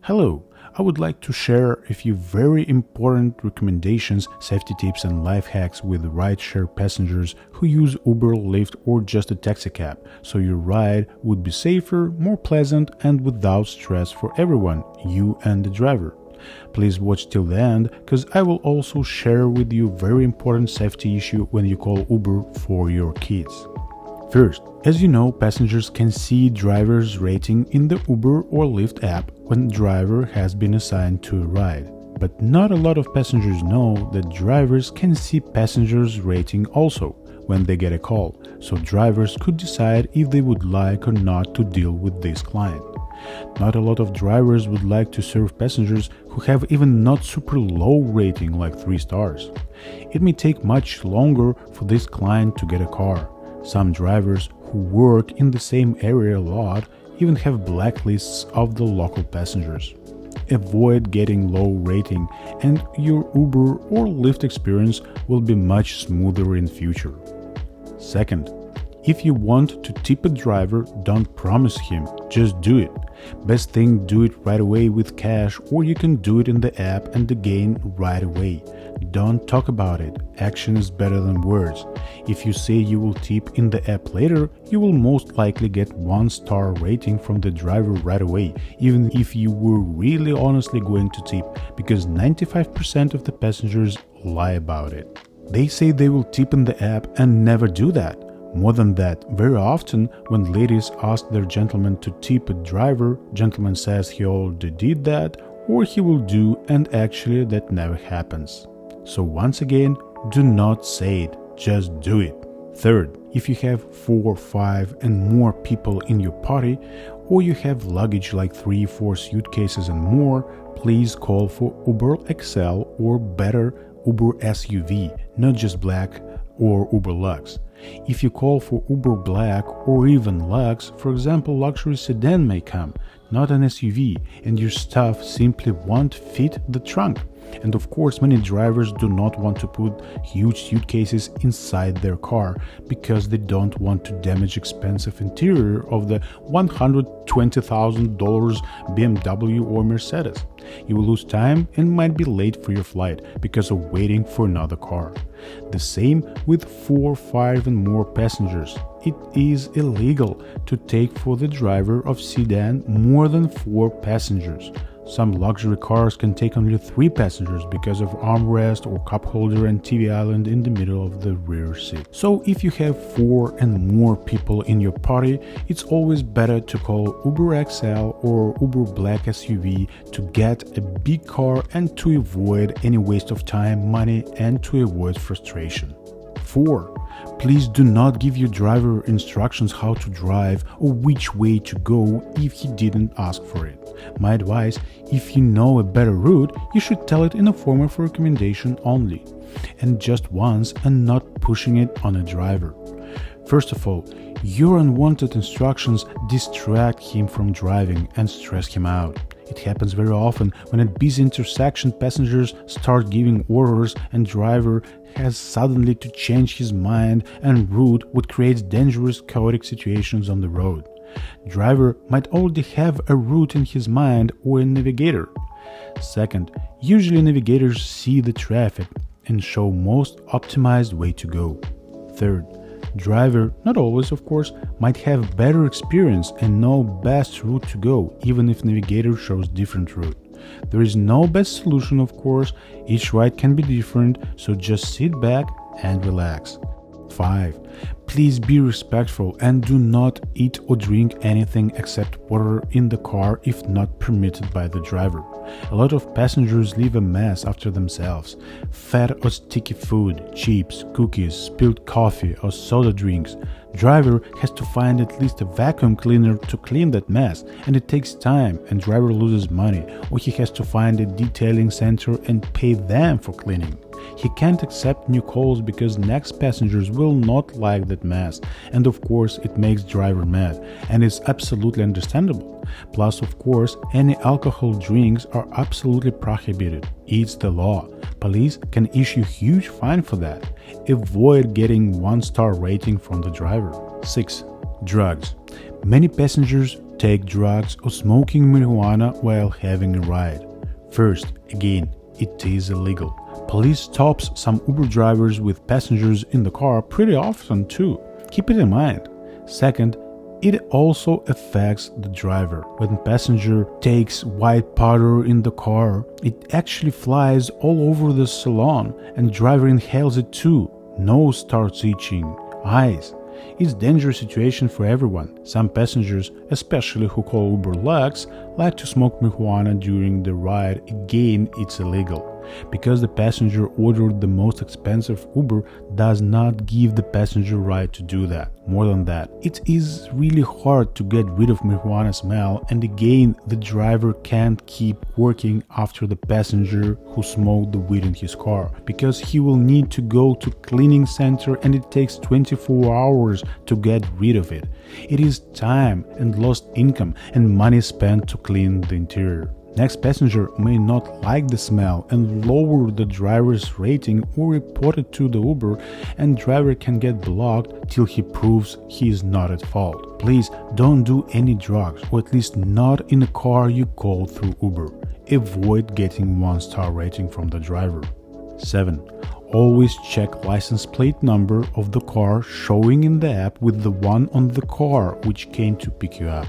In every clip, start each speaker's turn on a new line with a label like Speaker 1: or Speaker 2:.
Speaker 1: Hello, I would like to share a few very important recommendations, safety tips and life hacks with rideshare passengers who use Uber, Lyft or just a taxi cab, so your ride would be safer, more pleasant and without stress for everyone, you and the driver. Please watch till the end, because I will also share with you very important safety issue when you call Uber for your kids. First, as you know, passengers can see driver's rating in the Uber or Lyft app when the driver has been assigned to a ride. But not a lot of passengers know that drivers can see passengers' rating also when they get a call, so drivers could decide if they would like or not to deal with this client. Not a lot of drivers would like to serve passengers who have even not super low rating like 3 stars. It may take much longer for this client to get a car. Some drivers who work in the same area a lot even have blacklists of the local passengers. Avoid getting low rating and your Uber or Lyft experience will be much smoother in future. Second, if you want to tip a driver, don't promise him, just do it. Best thing, do it right away with cash, or you can do it in the app and again right away. Don't talk about it, action is better than words. If you say you will tip in the app later, you will most likely get 1-star rating from the driver right away, even if you were really honestly going to tip, because 95% of the passengers lie about it. They say they will tip in the app and never do that. More than that, very often when ladies ask their gentleman to tip a driver, gentleman says he already did that or he will do, and actually that never happens. So once again, do not say it, just do it. Third, if you have 4, 5 and more people in your party, or you have luggage like 3, 4 suitcases and more, please call for Uber XL or better Uber SUV, not just Black or Uber Lux. If you call for Uber Black or even Lux, for example, luxury sedan may come, not an SUV, and your stuff simply won't fit the trunk. And of course, many drivers do not want to put huge suitcases inside their car because they don't want to damage expensive interior of the $120,000 BMW or Mercedes. You will lose time and might be late for your flight because of waiting for another car. The same with 4, 5 and more passengers. It is illegal to take for the driver of sedan more than 4 passengers. Some luxury cars can take only 3 passengers because of armrest or cup holder and TV island in the middle of the rear seat. So if you have 4 and more people in your party, it's always better to call Uber XL or Uber Black SUV to get a big car and to avoid any waste of time, money and to avoid frustration. 4. Please do not give your driver instructions how to drive or which way to go if he didn't ask for it. My advice, if you know a better route, you should tell it in a form of recommendation only, and just once and not pushing it on a driver. First of all, your unwanted instructions distract him from driving and stress him out. It happens very often when at busy intersection passengers start giving orders and driver has suddenly to change his mind and route, which creates dangerous, chaotic situations on the road. Driver might already have a route in his mind or a navigator. Second, usually navigators see the traffic and show most optimized way to go. Third, driver, not always of course, might have better experience and know best route to go, even if navigator shows different route. There is no best solution of course, each ride can be different, so just sit back and relax. 5. Please be respectful and do not eat or drink anything except water in the car if not permitted by the driver. A lot of passengers leave a mess after themselves. Fat or sticky food, chips, cookies, spilled coffee or soda drinks. Driver has to find at least a vacuum cleaner to clean that mess, and it takes time and driver loses money, or he has to find a detailing center and pay them for cleaning. He can't accept new calls because next passengers will not like that mess, and of course it makes driver mad, and it's absolutely understandable. Plus of course any alcohol drinks are absolutely prohibited. It's the law. Police can issue huge fine for that. Avoid getting 1-star rating from the driver. 6. Drugs. Many passengers take drugs or smoking marijuana while having a ride. First, again, it is illegal. Police stops some Uber drivers with passengers in the car pretty often too. Keep it in mind. Second, it also affects the driver. When passenger takes white powder in the car, it actually flies all over the salon and driver inhales it too. Nose starts itching, eyes. It's a dangerous situation for everyone. Some passengers, especially who call Uber Lux, like to smoke marijuana during the ride. Again, it's illegal. Because the passenger ordered the most expensive Uber does not give the passenger right to do that. More than that, it is really hard to get rid of marijuana smell, and again, the driver can't keep working after the passenger who smoked the weed in his car, because he will need to go to cleaning center and it takes 24 hours to get rid of it. It is time and lost income and money spent to clean the interior. Next passenger may not like the smell and lower the driver's rating or report it to the Uber, and driver can get blocked till he proves he is not at fault. Please don't do any drugs, or at least not in a car you call through Uber. Avoid getting 1-star rating from the driver. 7. Always check license plate number of the car showing in the app with the one on the car which came to pick you up.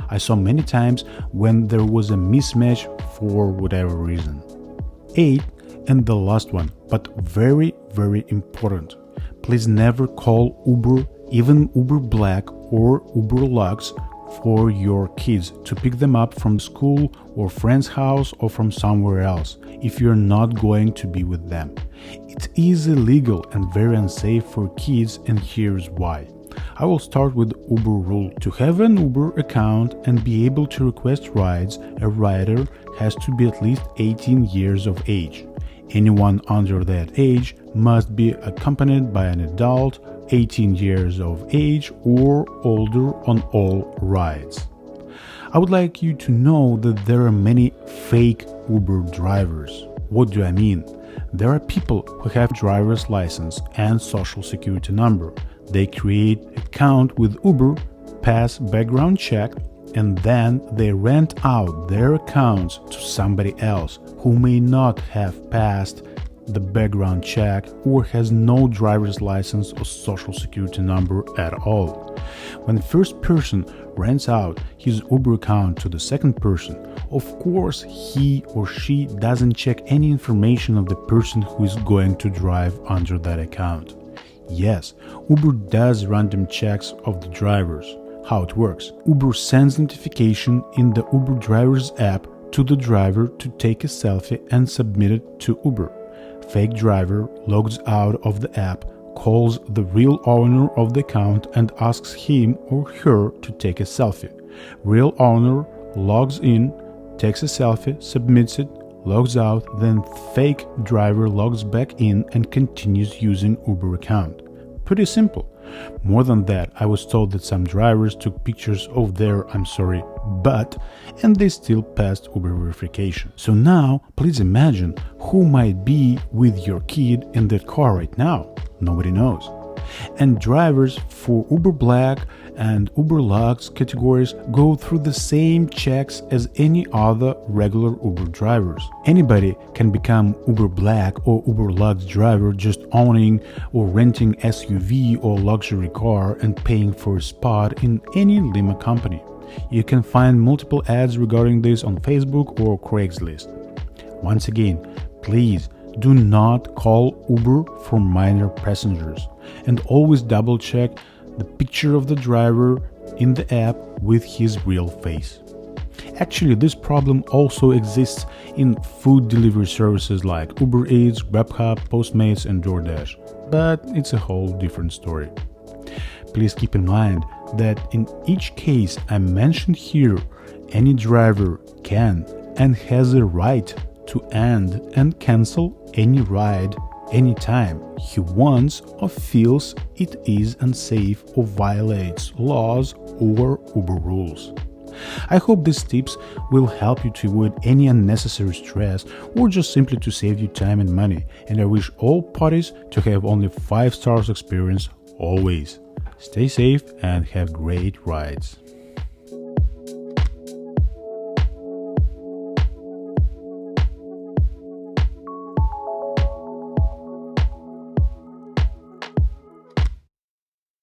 Speaker 1: I saw many times when there was a mismatch for whatever reason. 8. And the last one, but very, very important. Please never call Uber, even Uber Black or Uber Lux, for your kids to pick them up from school or friend's house or from somewhere else if you're not going to be with them. It is illegal and very unsafe for kids, and here's why. I will start with Uber rule. To have an Uber account and be able to request rides, a rider has to be at least 18 years of age. Anyone under that age must be accompanied by an adult 18 years of age or older on all rides. I would like you to know that there are many fake Uber drivers. What do I mean? There are people who have driver's license and social security number. They create account with Uber, pass background check, and then they rent out their accounts to somebody else who may not have passed the background check or has no driver's license or social security number at all. When the first person rents out his Uber account to the second person, of course he or she doesn't check any information of the person who is going to drive under that account. Yes, Uber does random checks of the drivers. How it works: Uber sends notification in the Uber driver's app to the driver to take a selfie and submit it to Uber. Fake driver logs out of the app, calls the real owner of the account and asks him or her to take a selfie. Real owner logs in, takes a selfie, submits it, logs out, then fake driver logs back in and continues using Uber account. Pretty simple. More than that, I was told that some drivers took pictures of their butt and they still passed Uber verification. So now, please imagine who might be with your kid in that car right now. Nobody knows. And drivers for Uber Black and Uber Lux categories go through the same checks as any other regular Uber drivers. Anybody can become Uber Black or Uber Lux driver just owning or renting SUV or luxury car and paying for a spot in any limo company. You can find multiple ads regarding this on Facebook or Craigslist. Once again, please do not call Uber for minor passengers, and always double check the picture of the driver in the app with his real face. Actually, this problem also exists in food delivery services like Uber Eats, Grubhub, Postmates and DoorDash, but it's a whole different story. Please keep in mind that in each case I mentioned here, any driver can and has a right to end and cancel any ride anytime he wants or feels it is unsafe or violates laws or Uber rules. I hope these tips will help you to avoid any unnecessary stress or just simply to save you time and money, and I wish all parties to have only 5 stars experience always. Stay safe and have great rides.